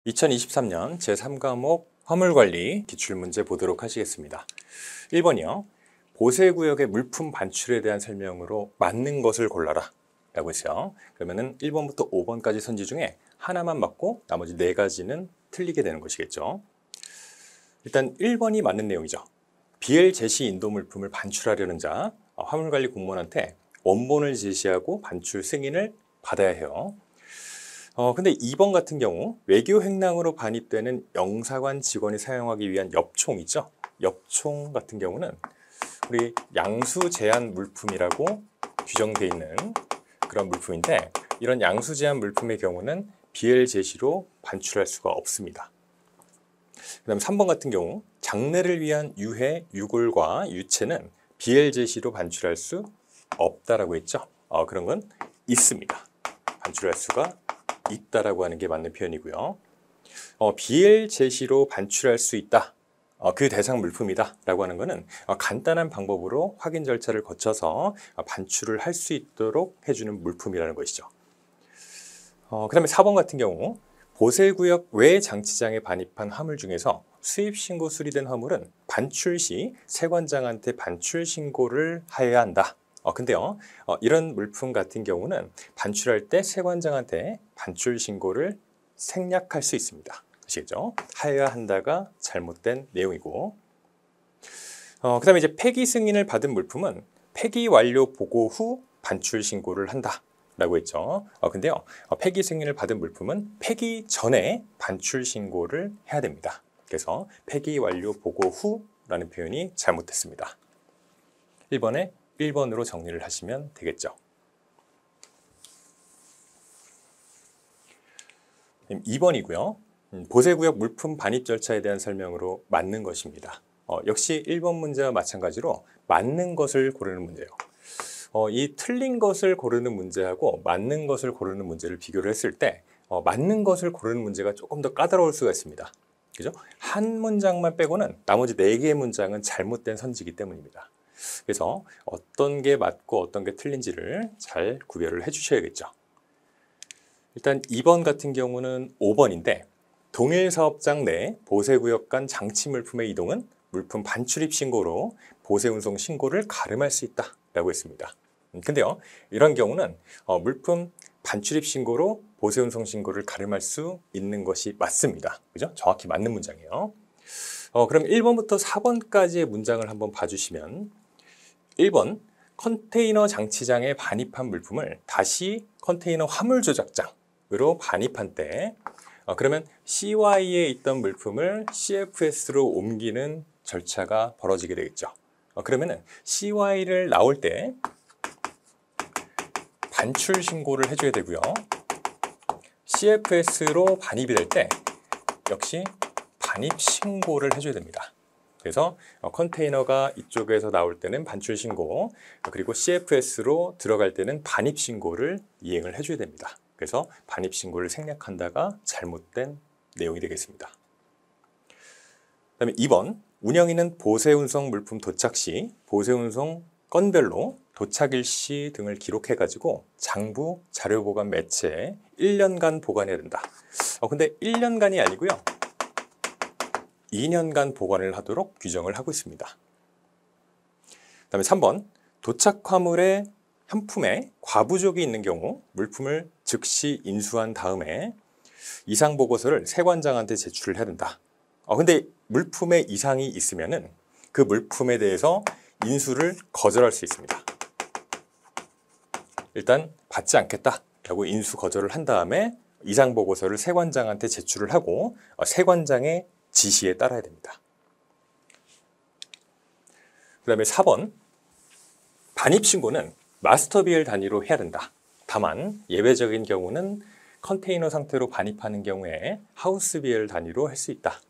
(2023년) 제3과목 화물관리 기출문제 보도록 하시겠습니다. 1번이요. 보세구역의 물품 반출에 대한 설명으로 맞는 것을 골라라 라고 했어요. 그러면은 1번부터 5번까지 선지 중에 하나만 맞고 나머지 4가지는 틀리게 되는 것이겠죠. 일단 1번이 맞는 내용이죠. BL 제시 인도 물품을 반출하려는 자, 화물관리 공무원한테 원본을 제시하고 반출 승인을 받아야 해요. 근데 2번 같은 경우 외교 행랑으로 반입되는 영사관 직원이 사용하기 위한 엽총 있죠? 엽총 같은 경우는 우리 양수 제한 물품이라고 규정되어 있는 그런 물품인데, 이런 양수 제한 물품의 경우는 BL 제시로 반출할 수가 없습니다. 그 다음 3번 같은 경우 장례를 위한 유해, 유골과 유체는 BL 제시로 반출할 수 없다라고 했죠? 그런 건 있습니다. 반출할 수가 있다라고 하는 게 맞는 표현이고요. BL 제시로 반출할 수 있다. 그 대상 물품이다 라고 하는 것은 간단한 방법으로 확인 절차를 거쳐서 반출을 할 수 있도록 해주는 물품이라는 것이죠. 그 다음에 4번 같은 경우 보세구역 외 장치장에 반입한 화물 중에서 수입신고 수리된 화물은 반출 시 세관장한테 반출 신고를 해야 한다. 근데요, 이런 물품 같은 경우는 반출할 때 세관장한테 반출 신고를 생략할 수 있습니다. 아시겠죠? 해야 한다가 잘못된 내용이고, 그 다음에 이제 폐기 승인을 받은 물품은 폐기 완료 보고 후 반출 신고를 한다 라고 했죠. 근데요, 폐기 승인을 받은 물품은 폐기 전에 반출 신고를 해야 됩니다. 그래서 폐기 완료 보고 후라는 표현이 잘못됐습니다. 1번에 1번으로 정리를 하시면 되겠죠. 2번이고요. 보세구역 물품 반입 절차에 대한 설명으로 맞는 것입니다. 역시 1번 문제와 마찬가지로 맞는 것을 고르는 문제예요. 이 틀린 것을 고르는 문제하고 맞는 것을 고르는 문제를 비교를 했을 때 맞는 것을 고르는 문제가 조금 더 까다로울 수가 있습니다. 그죠? 한 문장만 빼고는 나머지 4개의 문장은 잘못된 선지이기 때문입니다. 그래서 어떤 게 맞고 어떤 게 틀린지를 잘 구별을 해 주셔야겠죠. 일단 2번 같은 경우는 5번인데, 동일 사업장 내 보세구역 간 장치 물품의 이동은 물품 반출입 신고로 보세운송 신고를 가름할 수 있다 라고 했습니다. 근데요, 이런 경우는 물품 반출입 신고로 보세운송 신고를 가름할 수 있는 것이 맞습니다. 그죠? 정확히 맞는 문장이에요. 그럼 1번부터 4번까지의 문장을 한번 봐주시면, 1번, 컨테이너 장치장에 반입한 물품을 다시 컨테이너 화물 조작장으로 반입한 때, 그러면 CY에 있던 물품을 CFS로 옮기는 절차가 벌어지게 되겠죠. 그러면은 CY를 나올 때 반출 신고를 해줘야 되고요. CFS로 반입이 될 때 역시 반입 신고를 해줘야 됩니다. 그래서 컨테이너가 이쪽에서 나올 때는 반출 신고, 그리고 CFS로 들어갈 때는 반입 신고를 이행을 해줘야 됩니다. 그래서 반입 신고를 생략한다가 잘못된 내용이 되겠습니다. 그다음에 2번, 운영인은 보세운송 물품 도착 시 보세운송 건별로 도착 일시 등을 기록해가지고 장부 자료 보관 매체에 1년간 보관해야 된다. 근데 1년간이 아니고요, 2년간 보관을 하도록 규정을 하고 있습니다. 그 다음에 3번, 도착 화물의 현품에 과부족이 있는 경우 물품을 즉시 인수한 다음에 이상 보고서를 세관장한테 제출을 해야 된다. 근데 물품에 이상이 있으면은 그 물품에 대해서 인수를 거절할 수 있습니다. 일단 받지 않겠다라고 인수 거절을 한 다음에 이상 보고서를 세관장한테 제출을 하고 세관장의 지시에 따라야 됩니다. 그 다음에 4번, 반입신고는 마스터 BL 단위로 해야 된다. 다만 예외적인 경우는 컨테이너 상태로 반입하는 경우에 하우스 BL 단위로 할 수 있다.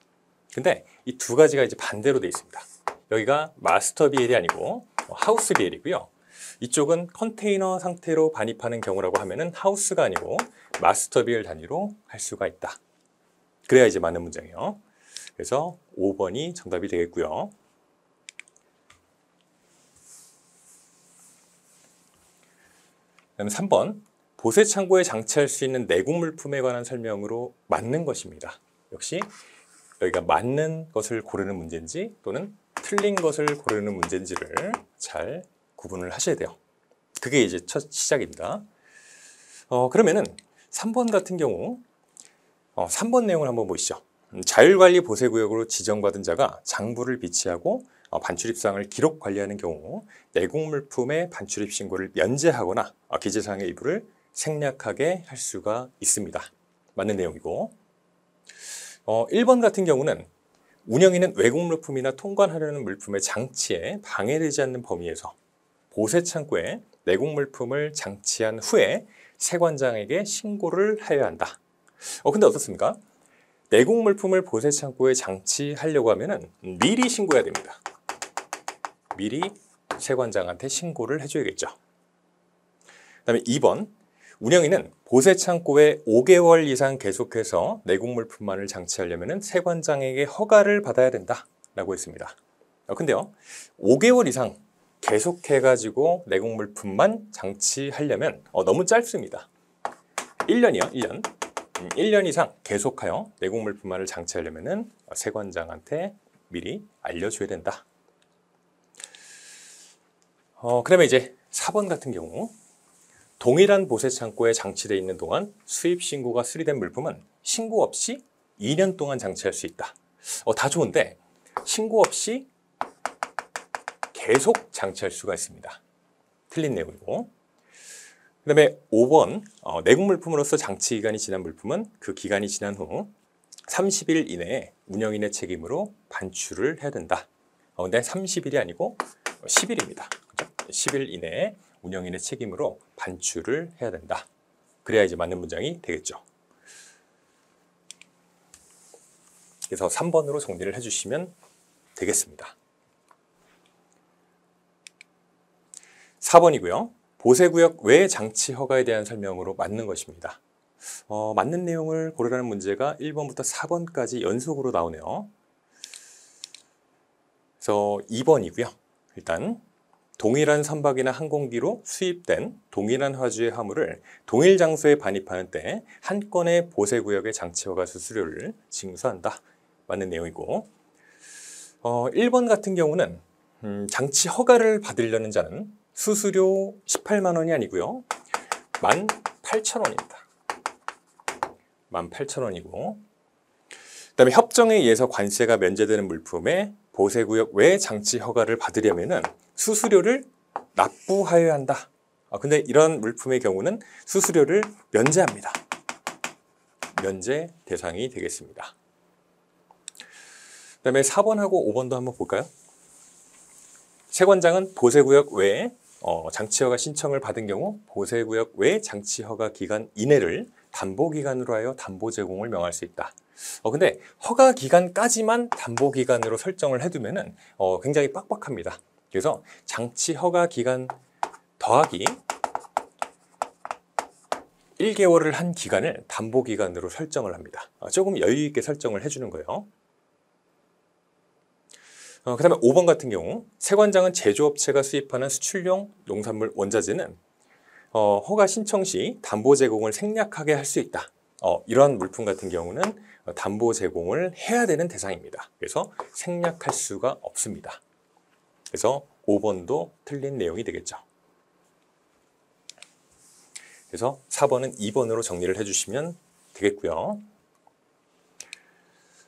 근데 이 두 가지가 이제 반대로 되어 있습니다. 여기가 마스터 BL이 아니고 하우스 BL이고요. 이쪽은 컨테이너 상태로 반입하는 경우라고 하면은 하우스가 아니고 마스터 비율 단위로 할 수가 있다. 그래야 이제 맞는 문장이에요. 그래서 5번이 정답이 되겠고요. 그다음 3번. 보세 창고에 장치할 수 있는 내국 물품에 관한 설명으로 맞는 것입니다. 역시 여기가 맞는 것을 고르는 문제인지 또는 틀린 것을 고르는 문제인지를 잘 구분을 하셔야 돼요. 그게 이제 첫 시작입니다. 그러면은 3번 같은 경우 3번 내용을 한번 보시죠. 자율관리 보세구역으로 지정받은 자가 장부를 비치하고 반출입사항을 기록 관리하는 경우 내국 물품의 반출입 신고를 면제하거나 기재사항의 일부를 생략하게 할 수가 있습니다. 맞는 내용이고 1번 같은 경우는 운영인은 외국 물품이나 통관하려는 물품의 장치에 방해되지 않는 범위에서 보세창고에 내국 물품을 장치한 후에 세관장에게 신고를 하여야 한다. 근데 어떻습니까? 내국 물품을 보세창고에 장치하려고 하면은 미리 신고해야 됩니다. 미리 세관장한테 신고를 해줘야겠죠. 그 다음에 2번, 운영인은 보세창고에 5개월 이상 계속해서 내국 물품만을 장치하려면 세관장에게 허가를 받아야 된다라고 했습니다. 근데요, 5개월 이상 계속해가지고 내국 물품만 장치하려면 너무 짧습니다. 1년이요, 1년. 1년 이상 계속하여 내국 물품만을 장치하려면 세관장한테 미리 알려줘야 된다. 그러면 이제 4번 같은 경우 동일한 보세 창고에 장치되어 있는 동안 수입 신고가 수리된 물품은 신고 없이 2년 동안 장치할 수 있다. 다 좋은데 신고 없이 계속 장치할 수가 있습니다. 틀린 내용이고. 그 다음에 5번 내국 물품으로서 장치 기간이 지난 물품은 그 기간이 지난 후 30일 이내에 운영인의 책임으로 반출을 해야 된다. 근데 30일이 아니고 10일입니다. 그렇죠? 10일 이내에 운영인의 책임으로 반출을 해야 된다. 그래야 이제 맞는 문장이 되겠죠. 그래서 3번으로 정리를 해주시면 되겠습니다. 4번이고요. 보세구역 외 장치 허가에 대한 설명으로 맞는 것입니다. 맞는 내용을 고르라는 문제가 1번부터 4번까지 연속으로 나오네요. 그래서 2번이고요. 일단 동일한 선박이나 항공기로 수입된 동일한 화주의 화물을 동일 장소에 반입하는 때 한 건의 보세구역의 장치 허가 수수료를 징수한다. 맞는 내용이고 1번 같은 경우는 장치 허가를 받으려는 자는 수수료 18만 원이 아니고요. 18,000원입니다. 18,000원이고 그다음에 협정에 의해서 관세가 면제되는 물품에 보세구역 외 장치 허가를 받으려면은 수수료를 납부하여야 한다. 근데 이런 물품의 경우는 수수료를 면제합니다. 면제 대상이 되겠습니다. 그다음에 4번하고 5번도 한번 볼까요? 세관장은 보세구역 외에 장치허가 신청을 받은 경우 보세구역 외 장치허가 기간 이내를 담보기간으로 하여 담보 제공을 명할 수 있다. 근데 허가 기간까지만 담보기간으로 설정을 해두면은 굉장히 빡빡합니다. 그래서 장치 허가 기간 더하기 1개월을 한 기간을 담보기간으로 설정을 합니다. 조금 여유 있게 설정을 해주는 거예요. 그 다음에 5번 같은 경우 세관장은 제조업체가 수입하는 수출용 농산물 원자재는 허가 신청 시 담보 제공을 생략하게 할 수 있다. 이런 물품 같은 경우는 담보 제공을 해야 되는 대상입니다. 그래서 생략할 수가 없습니다. 그래서 5번도 틀린 내용이 되겠죠. 그래서 4번은 2번으로 정리를 해주시면 되겠고요.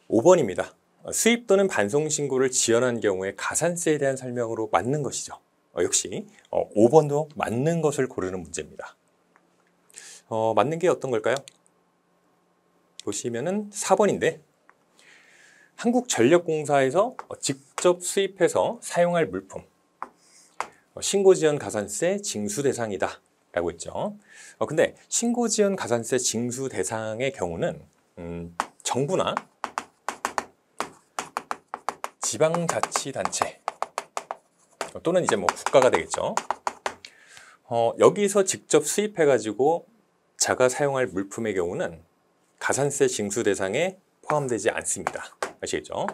5번입니다. 수입 또는 반송 신고를 지연한 경우에 가산세에 대한 설명으로 맞는 것이죠. 역시 5번도 맞는 것을 고르는 문제입니다. 맞는 게 어떤 걸까요? 보시면은 4번인데 한국전력공사에서 직접 수입해서 사용할 물품 신고지연 가산세 징수 대상이다 라고 했죠. 근데 신고지연 가산세 징수 대상의 경우는 정부나 지방자치단체 또는 이제 뭐 국가가 되겠죠. 여기서 직접 수입해가지고 자가 사용할 물품의 경우는 가산세 징수 대상에 포함되지 않습니다. 아시겠죠?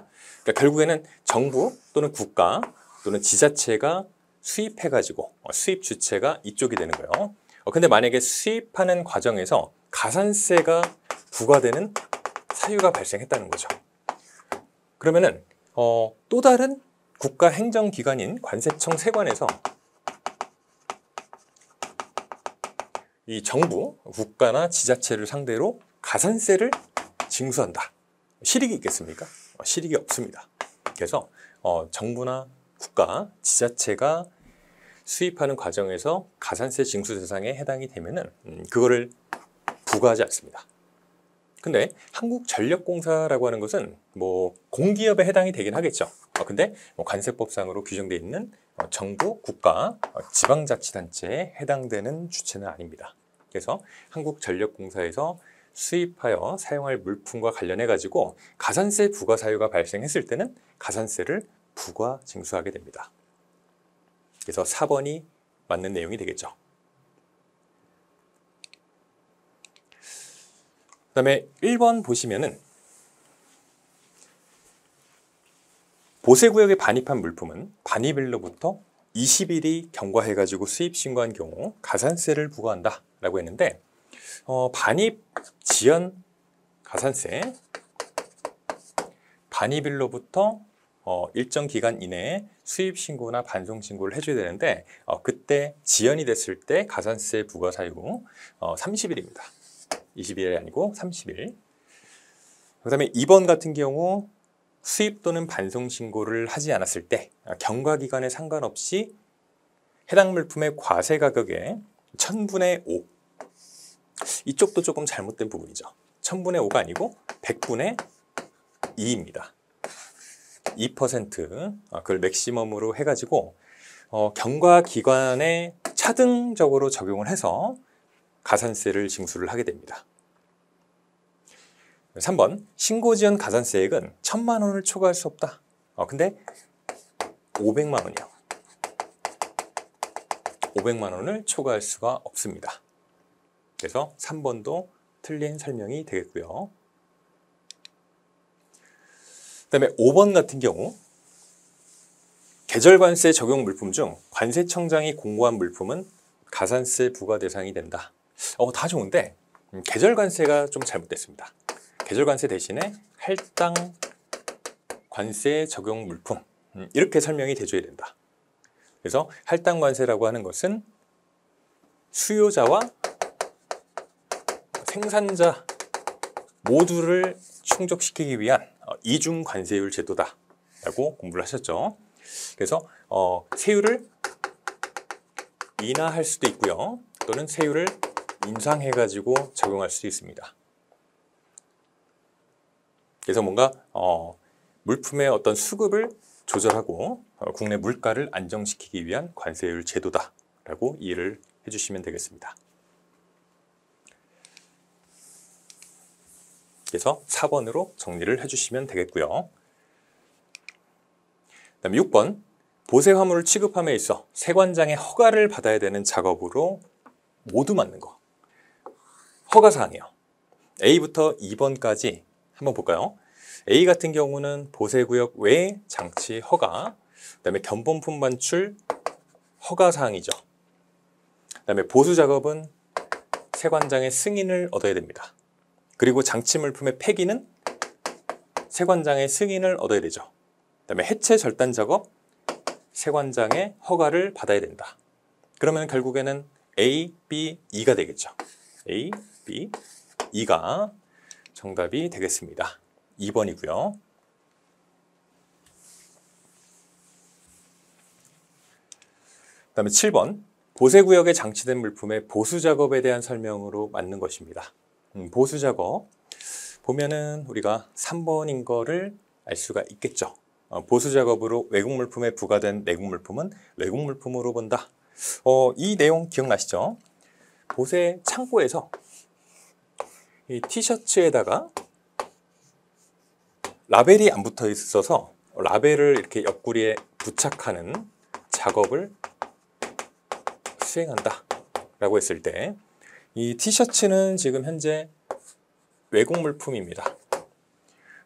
그러니까 결국에는 정부 또는 국가 또는 지자체가 수입해가지고 수입 주체가 이쪽이 되는 거예요. 근데 만약에 수입하는 과정에서 가산세가 부과되는 사유가 발생했다는 거죠. 그러면은 또 다른 국가 행정기관인 관세청 세관에서 이 정부, 국가나 지자체를 상대로 가산세를 징수한다. 실익이 있겠습니까? 실익이 없습니다. 그래서 정부나 국가, 지자체가 수입하는 과정에서 가산세 징수 대상에 해당이 되면은 그거를 부과하지 않습니다. 근데 한국전력공사라고 하는 것은 뭐 공기업에 해당이 되긴 하겠죠. 근데 관세법상으로 규정되어 있는 정부, 국가, 지방자치단체에 해당되는 주체는 아닙니다. 그래서 한국전력공사에서 수입하여 사용할 물품과 관련해 가지고 가산세 부과 사유가 발생했을 때는 가산세를 부과 징수하게 됩니다. 그래서 4번이 맞는 내용이 되겠죠. 그다음에 1번 보시면은 보세구역에 반입한 물품은 반입일로부터 20일이 경과해가지고 수입 신고한 경우 가산세를 부과한다 라고 했는데 반입 지연 가산세 반입일로부터 일정 기간 이내에 수입 신고나 반송 신고를 해줘야 되는데 그때 지연이 됐을 때 가산세 부과 사유 30일입니다. 20일이 아니고 30일. 그 다음에 2번 같은 경우 수입 또는 반송 신고를 하지 않았을 때 경과기간에 상관없이 해당 물품의 과세 가격의 1000분의 5 이쪽도 조금 잘못된 부분이죠. 1000분의 5가 아니고 100분의 2입니다. 2% 그걸 맥시멈으로 해가지고 경과기간에 차등적으로 적용을 해서 가산세를 징수를 하게 됩니다. 3번 신고지연 가산세액은 1000만 원을 초과할 수 없다. 근데 500만 원이요. 500만 원을 초과할 수가 없습니다. 그래서 3번도 틀린 설명이 되겠고요. 그 다음에 5번 같은 경우 계절관세 적용 물품 중 관세청장이 공고한 물품은 가산세 부과 대상이 된다. 다 좋은데 계절관세가 좀 잘못됐습니다. 계절관세 대신에 할당 관세 적용 물품 이렇게 설명이 돼줘야 된다. 그래서 할당 관세라고 하는 것은 수요자와 생산자 모두를 충족시키기 위한 이중 관세율 제도다라고 공부를 하셨죠. 그래서 세율을 인하할 수도 있고요. 또는 세율을 인상해가지고 적용할 수도 있습니다. 그래서 뭔가 물품의 어떤 수급을 조절하고 국내 물가를 안정시키기 위한 관세율 제도다라고 이해를 해주시면 되겠습니다. 그래서 4번으로 정리를 해주시면 되겠고요. 그다음에 6번 보세 화물을 취급함에 있어 세관장의 허가를 받아야 되는 작업으로 모두 맞는 거. 허가사항이요. A부터 2번까지 한번 볼까요? A 같은 경우는 보세구역 외 장치 허가, 그 다음에 견본품 반출 허가사항이죠. 그 다음에 보수작업은 세관장의 승인을 얻어야 됩니다. 그리고 장치 물품의 폐기는 세관장의 승인을 얻어야 되죠. 그 다음에 해체 절단 작업, 세관장의 허가를 받아야 된다. 그러면 결국에는 A, B, E가 되겠죠. A, B, E가 정답이 되겠습니다. 2번이고요. 그 다음에 7번 보세구역에 장치된 물품의 보수작업에 대한 설명으로 맞는 것입니다. 보수작업 보면은 우리가 3번인 거를 알 수가 있겠죠. 보수작업으로 외국 물품에 부과된 내국 물품은 외국 물품으로 본다. 이 내용 기억나시죠? 보세 창고에서 이 티셔츠에다가 라벨이 안 붙어 있어서 라벨을 이렇게 옆구리에 부착하는 작업을 수행한다. 라고 했을 때 이 티셔츠는 지금 현재 외국 물품입니다.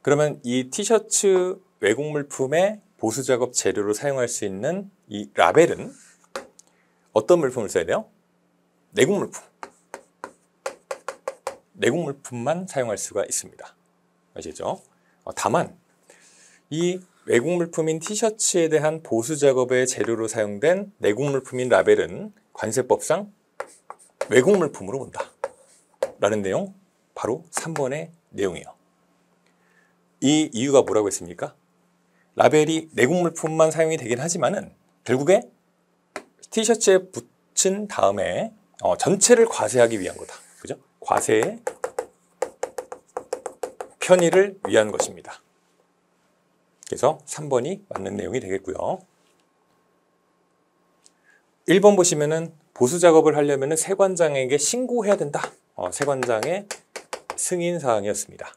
그러면 이 티셔츠 외국 물품의 보수 작업 재료로 사용할 수 있는 이 라벨은 어떤 물품을 써야 돼요? 내국 물품. 내국 물품만 사용할 수가 있습니다. 아시죠? 다만 이 외국 물품인 티셔츠에 대한 보수 작업의 재료로 사용된 내국 물품인 라벨은 관세법상 외국 물품으로 본다 라는 내용, 바로 3번의 내용이에요. 이 이유가 뭐라고 했습니까? 라벨이 내국 물품만 사용이 되긴 하지만은 결국에 티셔츠에 붙인 다음에 전체를 과세하기 위한 거다. 그죠? 과세의 편의를 위한 것입니다. 그래서 3번이 맞는 내용이 되겠고요. 1번 보시면은 보수 작업을 하려면 세관장에게 신고해야 된다. 세관장의 승인 사항이었습니다.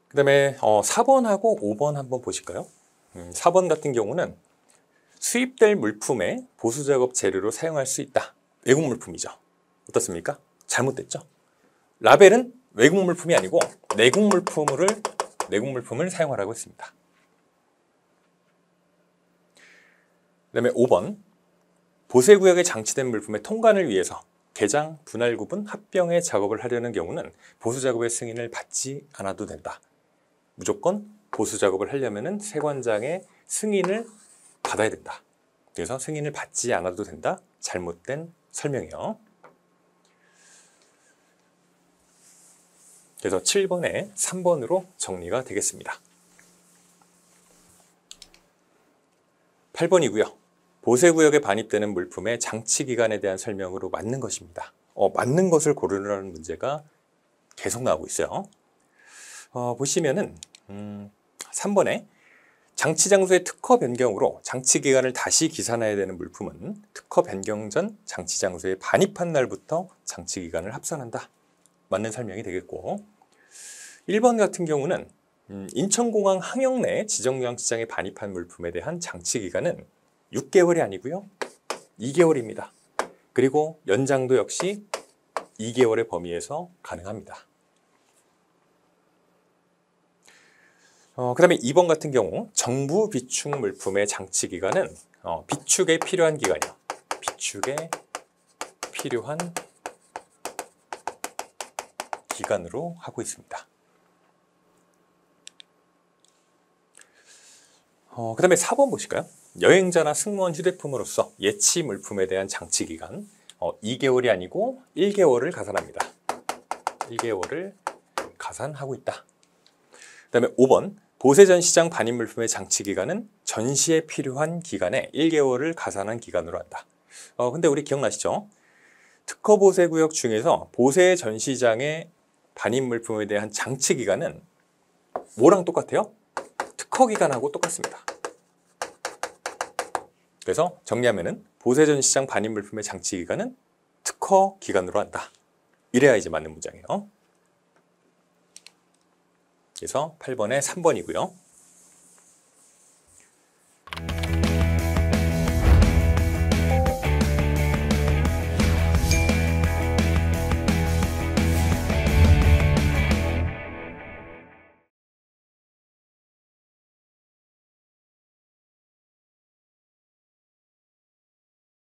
그 다음에 4번하고 5번 한번 보실까요? 4번 같은 경우는 수입될 물품의 보수 작업 재료로 사용할 수 있다. 외국 물품이죠. 어떻습니까? 잘못됐죠? 라벨은 외국 물품이 아니고 내국 물품을 사용하라고 했습니다. 그 다음에 5번, 보세구역에 장치된 물품의 통관을 위해서 개장, 분할 구분, 합병의 작업을 하려는 경우는 보수 작업의 승인을 받지 않아도 된다. 무조건 보수 작업을 하려면 세관장의 승인을 받아야 된다. 그래서 승인을 받지 않아도 된다. 잘못된 설명이요. 그래서 7번에 3번으로 정리가 되겠습니다. 8번이고요. 보세구역에 반입되는 물품의 장치기간에 대한 설명으로 맞는 것입니다. 맞는 것을 고르라는 문제가 계속 나오고 있어요. 보시면은 3번에 장치 장소의 특허 변경으로 장치 기간을 다시 기산해야 되는 물품은 특허 변경 전 장치 장소에 반입한 날부터 장치 기간을 합산한다. 맞는 설명이 되겠고, 1번 같은 경우는 인천공항 항역 내 지정장치장에 반입한 물품에 대한 장치 기간은 6개월이 아니고요 2개월입니다. 그리고 연장도 역시 2개월의 범위에서 가능합니다. 그 다음에 2번 같은 경우 정부 비축 물품의 장치 기간은 비축에 필요한 기간이요. 비축에 필요한 기간으로 하고 있습니다. 그 다음에 4번 보실까요? 여행자나 승무원 휴대폰으로서 예치 물품에 대한 장치 기간 2개월이 아니고 1개월을 가산합니다. 1개월을 가산하고 있다. 그 다음에 5번 보세전시장 반입 물품의 장치 기간은 전시에 필요한 기간에 1개월을 가산한 기간으로 한다. 근데 우리 기억나시죠? 특허 보세구역 중에서 보세전시장의 반입 물품에 대한 장치 기간은 뭐랑 똑같아요? 특허 기간하고 똑같습니다. 그래서 정리하면은 보세전시장 반입 물품의 장치 기간은 특허 기간으로 한다. 이래야 이제 맞는 문장이에요. 그래서 8번에 3번이고요.